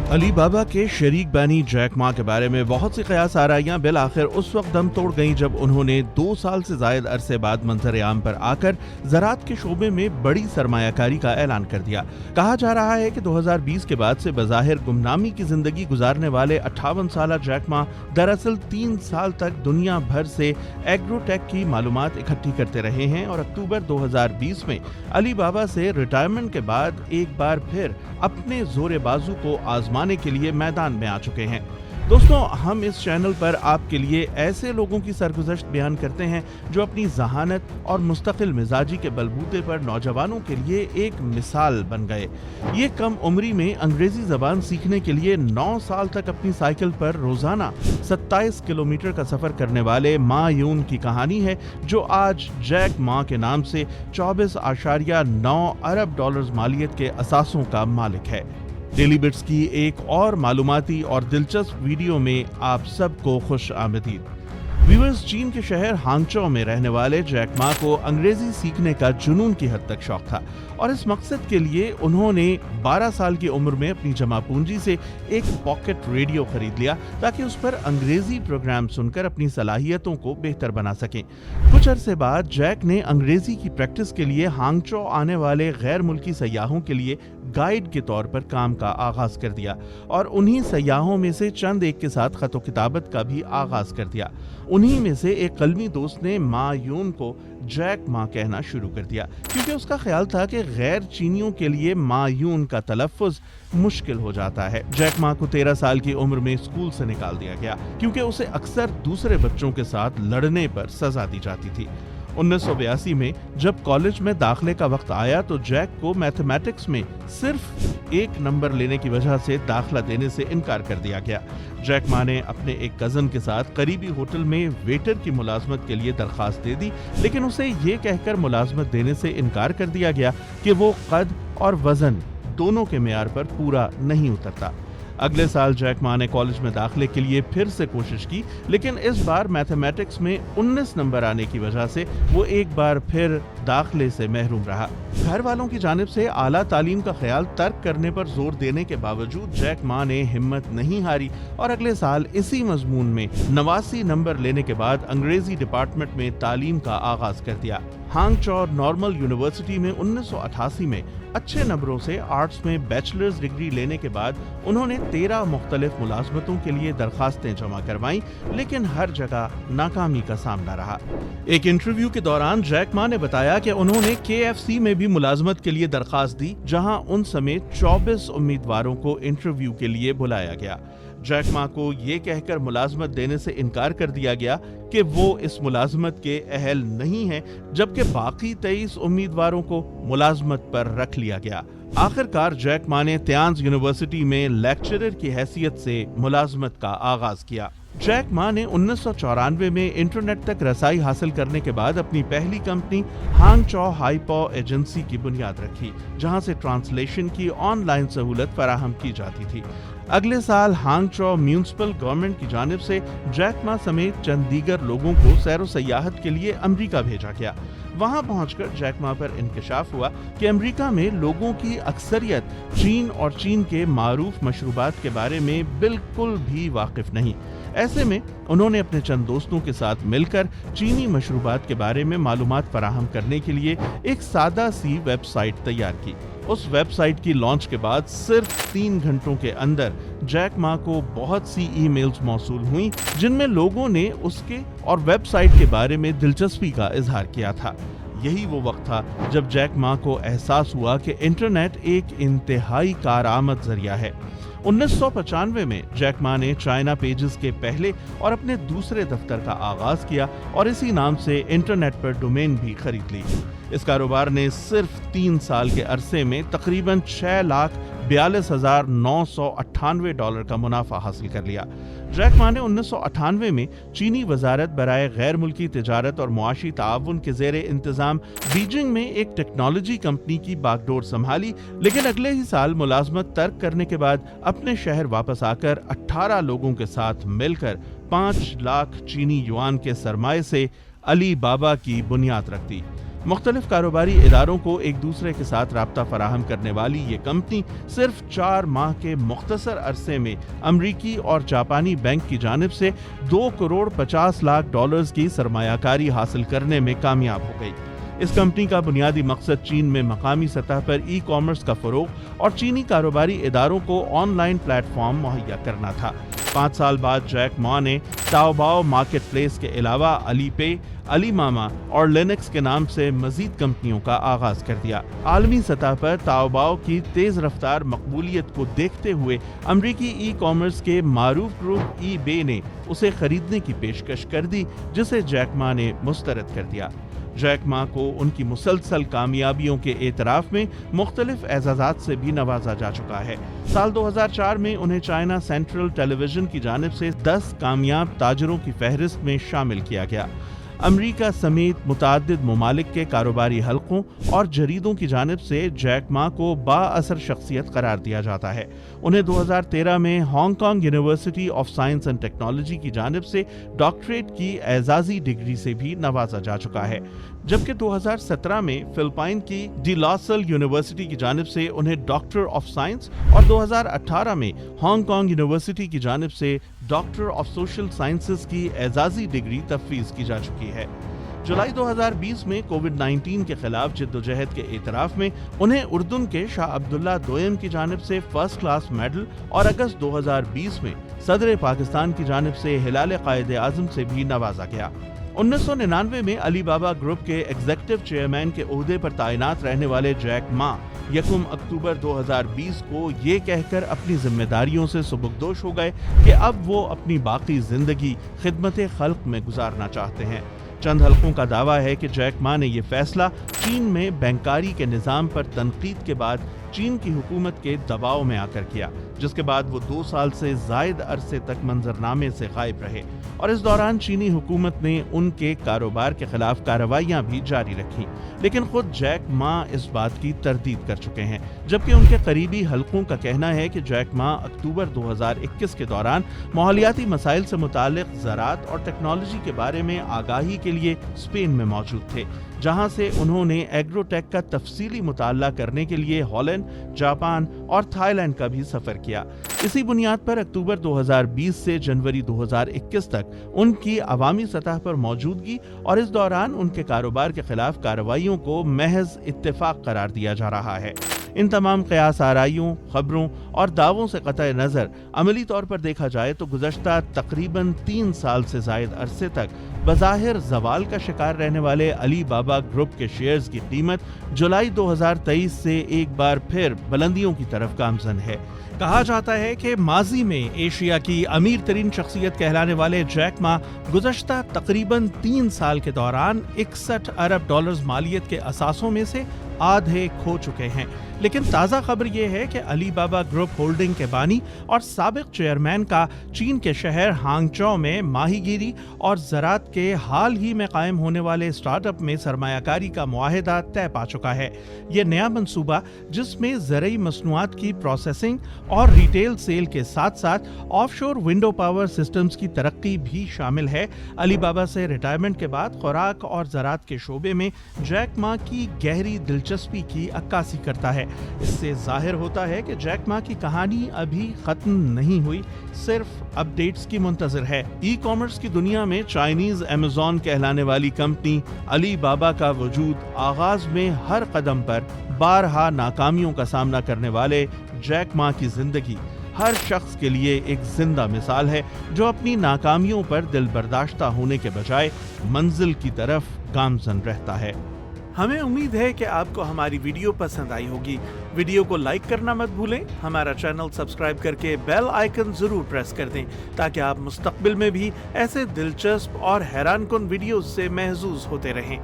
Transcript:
अली बाबा के शरीक बानी जैक मा के बारे में बहुत सी कयास आराइयां बिल आखिर उस वक्त दम तोड़ गईं जब उन्होंने 2 साल से जायद अरसे बाद मंजर आम पर आकर ज़राअत के शोबे में बड़ी सरमायाकारी का ऐलान कर दिया। कहा जा रहा है कि 2020 के बाद से बज़ाहिर गुमनामी की जिंदगी गुजारने वाले 58 साला जैक मा दरअसल 3 साल तक दुनिया भर से एग्रोटेक की मालूमात इकट्ठी करते रहे हैं और अक्टूबर 2020 में अली बाबा से रिटायरमेंट के बाद एक बार फिर अपने जोरे बाजू को आजमाने के लिए मैदान में आ चुके हैं। दोस्तों, हम इस चैनल पर आपके लिए ऐसे लोगों की सरगुज़श्त बयान करते हैं जो अपनी ज़हानत और मुस्तकिल मिजाजी के बलबूते पर नौजवानों के लिए एक मिसाल बन गए। ये कम उम्री में अंग्रेजी ज़बान सीखने के लिए 9 साल तक अपनी साइकिल पर रोज़ाना 27 किलोमीटर का सफ़र करने वाले मा यून की कहानी है, जो आज जैक मा के नाम से 24.9 अरब डॉलर्स मालियत के असासों का मालिक है। डेली बिट्स की एक और मालूमाती और दिलचस्प वीडियो में आप सबको खुश आमदीद। व्यूअर्स, चीन के शहर हांगचो में रहने वाले जैक मा को अंग्रेजी सीखने का जुनून की हद तक शौक था और इस मकसद के लिए उन्होंने 12 साल की उम्र में अपनी जमा पूंजी से एक पॉकेट रेडियो खरीद लिया ताकि उस पर अंग्रेजी प्रोग्राम सुनकर अपनी सलाहियतों को बेहतर बना सकें। कुछ अरसे बाद जैक ने अंग्रेजी की प्रैक्टिस के लिए हांगचो आने वाले गैर मुल्की सयाहों के लिए गाइड के तौर पर काम का आगाज कर दिया और उन्हीं सयाहों में से चंद एक के साथ खतो किताबत का भी आगाज कर दिया। उन्हीं में से एक कलमी दोस्त ने मा यून को जैक मा कहना शुरू कर दिया क्योंकि उसका ख्याल था कि गैर चीनियों के लिए मा यून का तलफ़्फ़ुज़ मुश्किल हो जाता है। जैक मा को 13 साल की उम्र में स्कूल से निकाल दिया गया क्योंकि उसे अक्सर दूसरे बच्चों के साथ लड़ने पर सजा दी जाती थी। 1982 में जब कॉलेज में दाखिले का वक्त आया तो जैक को मैथमेटिक्स में सिर्फ 1 नंबर लेने की वजह से दाखिला देने से इनकार कर दिया गया। जैक मा ने अपने एक कज़न के साथ करीबी होटल में वेटर की मुलाजमत के लिए दरख्वास्त दे दी, लेकिन उसे ये कहकर मुलाजमत देने से इनकार कर दिया गया कि वो कद और वजन दोनों के मेयार पर पूरा नहीं उतरता। अगले साल जैक मा ने कॉलेज में दाखिले के लिए फिर से कोशिश की, लेकिन इस बार मैथमेटिक्स में 19 नंबर आने की वजह से वो एक बार फिर दाखिले से महरूम रहा। घर वालों की जानिब से आला तालीम का ख्याल तर्क करने पर जोर देने के बावजूद जैक मा ने हिम्मत नहीं हारी और अगले साल इसी मजमून में 89 नंबर लेने के बाद अंग्रेजी डिपार्टमेंट में तालीम का आगाज कर दिया। हांगचो नॉर्मल यूनिवर्सिटी में 1988 में अच्छे नंबरों से आर्ट्स में बैचलर्स डिग्री लेने के बाद उन्होंने 13 मुख्तलिफ मुलाजमतों के लिए दरखास्तें जमा करवाईं, लेकिन हर जगह नाकामी का सामना रहा। एक इंटरव्यू के दौरान जैक मा ने बताया कि उन्होंने KFC में भी मुलाजमत के लिए दरखास्त दी, जहां उन समेत 24 उम्मीदवारों को इंटरव्यू के लिए बुलाया गया। जैक मा को ये कहकर मुलाजमत देने से इनकार कर दिया गया कि वो इस मुलाजमत के अहल नहीं है, जबकि बाकी 23 उम्मीदवारों को मुलाजमत पर रख लिया गया। आखिरकार जैक मा ने त्यांज यूनिवर्सिटी में लेक्चरर की हैसियत से मुलाजमत का आगाज किया। जैक मा ने 1994 में इंटरनेट तक रसाई हासिल करने के बाद अपनी पहली कंपनी हांगचो हाइपो एजेंसी की बुनियाद रखी, जहां से ट्रांसलेशन की ऑनलाइन सहूलत फराहम की जाती थी। अगले साल हांगचो म्यूनिसिपल गवर्नमेंट की जानिब से जैक मा समेत चंद दीगर लोगों को सैर व सयाहत के लिए अमेरिका भेजा गया। वहां पहुंचकर जैक मा पर इंकशाफ हुआ कि अमेरिका में लोगों की अक्सरियत चीन और चीन के मारूफ मशरूबात के बारे में बिल्कुल भी वाकिफ नहीं। ऐसे में उन्होंने अपने चंद दोस्तों के साथ मिलकर चीनी मशरूबात के बारे में मालूमात फराहम करने के लिए एक सादा सी वेबसाइट तैयार की। उस वेबसाइट की लॉन्च के बाद सिर्फ 3 घंटों के अंदर जैक मा को बहुत सी ईमेल्स मौसूल हुई, जिनमें लोगों ने उसके और वेबसाइट के बारे में दिलचस्पी का इजहार किया था। यही वो वक्त था जब जैक मा को एहसास हुआ कि इंटरनेट एक इंतहाई कारआमद जरिया है। 1995 में जैक मा ने चाइना पेजेस के पहले और अपने दूसरे दफ्तर का आगाज किया और इसी नाम से इंटरनेट पर डोमेन भी खरीद ली। इस कारोबार ने सिर्फ 3 साल के अरसे में तकरीबन 6,42,998 डॉलर का मुनाफा हासिल कर लिया। जैक मा ने 1998 में चीनी वजारत बराए गैर मुल्की तिजारत और मुआशी ताउन के ज़ेरे इंतजाम बीजिंग में एक टेक्नोलॉजी कंपनी की बागडोर संभाली, लेकिन अगले ही साल मुलाजमत तर्क करने के बाद अपने शहर वापस आकर 18 लोगों के साथ मिलकर 5 लाख चीनी युआन के सरमाए से अली बाबा की बुनियाद रख दी। मुख्तलिफ कारोबारी इदारों को एक दूसरे के साथ राब्ता फराहम करने वाली ये कंपनी सिर्फ 4 माह के मुख्तसर अरसे में अमरीकी और जापानी बैंक की जानिब से $2 करोड़ 50 लाख की सरमायाकारी हासिल करने में कामयाब हो गई। इस कंपनी का बुनियादी मकसद चीन में मकामी सतह पर ई कॉमर्स का फरोग और चीनी कारोबारी इदारों को ऑनलाइन प्लेटफॉर्म मुहैया करना था। 5 साल बाद जैक मा ने ताओबाओ मार्केट प्लेस के अलावा अलीपे, अलीमामा और लिनक्स के नाम से मजीद कंपनियों का आगाज कर दिया। आलमी सतह पर ताओबाओ की तेज रफ्तार मकबूलियत को देखते हुए अमरीकी ई कॉमर्स के मारूफ ग्रुप eBay ने उसे खरीदने की पेशकश कर दी, जिसे जैक मा ने मुस्तरद कर दिया। जैक मा को उनकी मुसलसल कामयाबियों के एतराफ में मुख्तलिफ एजाज़ात से भी नवाजा जा चुका है। साल 2004 में उन्हें चाइना सेंट्रल टेलीविजन की जानिब से 10 कामयाब ताजरों की फहरिस्त में शामिल किया गया। अमरीका समेत मुताद्दिद ममालिक के कारोबारी हलकों और जरीदों की जानिब से जैक मा को बाअसर शख्सियत करार दिया जाता है। उन्हें 2013 में Hong Kong university of science and technology की जानिब से डॉक्टरेट की एजाजी डिग्री से भी नवाजा जा चुका है, जबकि 2017 में फिलिपाइन की डी लॉसल यूनिवर्सिटी की जानिब से उन्हें डॉक्टर ऑफ साइंस और 2018 में हांगकांग यूनिवर्सिटी की जानिब से डॉक्टर ऑफ सोशल साइंसेज की एजाजी डिग्री तफवीज की जा चुकी है। जुलाई 2020 में कोविड-19 के खिलाफ जिद्दोजहद के एतराफ में उन्हें उर्दून के शाह अब्दुल्ला दोयम की जानिब से फर्स्ट क्लास मेडल और अगस्त 2020 में सदर पाकिस्तान की जानिब से हिलाल कायदे आज़म से भी नवाजा गया। 1999 में अली बाबा ग्रुप के एग्जीक्यूटिव चेयरमैन के ओहदे पर तैनात रहने वाले जैक मा 1 अक्टूबर 2020 को ये कहकर अपनी जिम्मेदारियों से सुबुकदोश हो गए कि अब वो अपनी बाकी जिंदगी खिदमत खल्क में गुजारना चाहते हैं। चंद हलकों का दावा है कि जैक मा ने यह फैसला चीन में बैंकारी के निज़ाम पर तनकीद के बाद चीन की हुकूमत के दबाव में आकर किया, जिसके बाद वो 2 साल से ज़ायद अरसे तक मंजरनामे से गायब रहे और इस दौरान चीनी हुकूमत ने उनके कारोबार के खिलाफ कार्रवाइयां भी जारी रखी। लेकिन खुद जैक मा इस बात की तरदीद कर चुके हैं, जबकि उनके करीबी हलकों का कहना है कि जैक मा अक्टूबर 2021 के दौरान माहौलियाती मसाइल से मुताल्लिक ज़राअत और टेक्नोलॉजी के बारे में आगाही के लिए स्पेन में मौजूद थे, जहां से उन्होंने एग्रोटेक का तफसीली मुताला करने के लिए हॉलैंड, जापान और थाईलैंड का भी सफर किया। इसी बुनियाद पर अक्टूबर 2020 से जनवरी 2021 तक उनकी अवामी सतह पर मौजूदगी और इस दौरान उनके कारोबार के खिलाफ कार्रवाइयों को महज इत्तेफाक करार दिया जा रहा है। इन तमाम क़यास आराइयों, खबरों और दावों से क़तई नज़र अमली तौर पर देखा जाए तो गुज़श्ता तकरीबन 3 साल से ज़ायद अरसे तक बज़ाहिर ज़वाल का शिकार रहने वाले अली बाबा ग्रुप के शेयर्स की कीमत जुलाई 2023 से एक बार फिर बुलंदियों की तरफ गामज़न है। कहा जाता है कि माजी में एशिया की अमीर तरीन शख्सियत कहलाने वाले जैक मा गुज़श्ता तकरीबन 3 साल के दौरान 61 अरब डॉलर्स मालियत के असासों में से आधे खो चुके हैं। लेकिन ताज़ा खबर यह है कि अली बाबा ग्रुप होल्डिंग के बानी और साबिक चेयरमैन का चीन के शहर हांगचौ में माहीगीरी और ज़राअत के हाल ही में कायम होने वाले स्टार्टअप में सरमायाकारी का मुआहिदा तय पा चुका है। ये नया मंसूबा, जिसमें ज़रई मसनूआत की प्रोसेसिंग और रिटेल सेल के साथ साथ ऑफशोर विंडो पावर सिस्टम्स की तरक्की भी शामिल है, अली बाबा से रिटायरमेंट के बाद खुराक और ज़राअत के शोबे में जैक मा की गहरी दिलचस्पी की अक्कासी करता है। इससे जाहिर होता है कि जैक मा की कहानी अभी खत्म नहीं हुई, सिर्फ अपडेट्स की मुंतज़िर है। ई कॉमर्स की दुनिया में चाइनीज अमेज़न कहलाने वाली कंपनी अली बाबा का वजूद आगाज में हर कदम पर बारहा नाकामियों का सामना करने वाले जैक मा की जिंदगी हर शख्स के लिए एक जिंदा मिसाल है, जो अपनी नाकामियों पर दिल बर्दाश्ता होने के बजाय मंजिल की तरफ गामज़न रहता है। हमें उम्मीद है कि आपको हमारी वीडियो पसंद आई होगी। वीडियो को लाइक करना मत भूलें, हमारा चैनल सब्सक्राइब करके बेल आइकन जरूर प्रेस कर दें, ताकि आप मुस्तकबिल में भी ऐसे दिलचस्प और हैरानकुन वीडियोस से महजूज होते रहें।